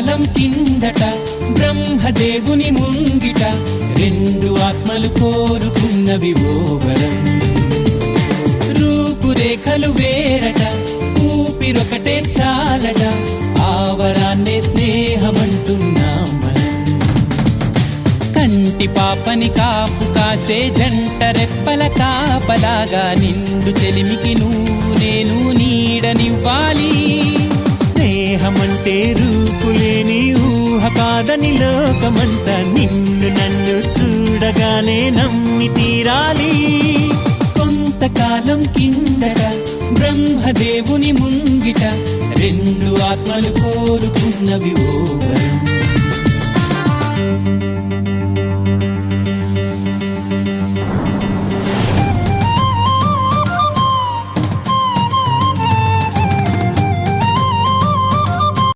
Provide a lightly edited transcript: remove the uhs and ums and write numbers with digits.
కొంతకాలం కిందట బ్రహ్మదేవుని ముంగిట రెండు ఆత్మలు కోరుకున్నవి ఓ వరం. రూపురేఖలు వేరట, ఊపిరొకటే చాలట, ఆ వరాన్నే స్నేహమంటున్నాం మనం. కంటి పాపని కాపు కాసే జంట రెప్పల కాపలాగా నిండు చెలిమికి నువ్వు నేను నీడనివ్వాలి. స్నేహమంటే రూపులేని ఊహ కాదని లోకమంతా నిన్ను నన్ను చూడగానే నమ్మి తీరాలి. కొంతకాలం కిందట బ్రహ్మదేవుని ముంగిట రెండు ఆత్మలు కోరుకున్నవి ఓ వరం.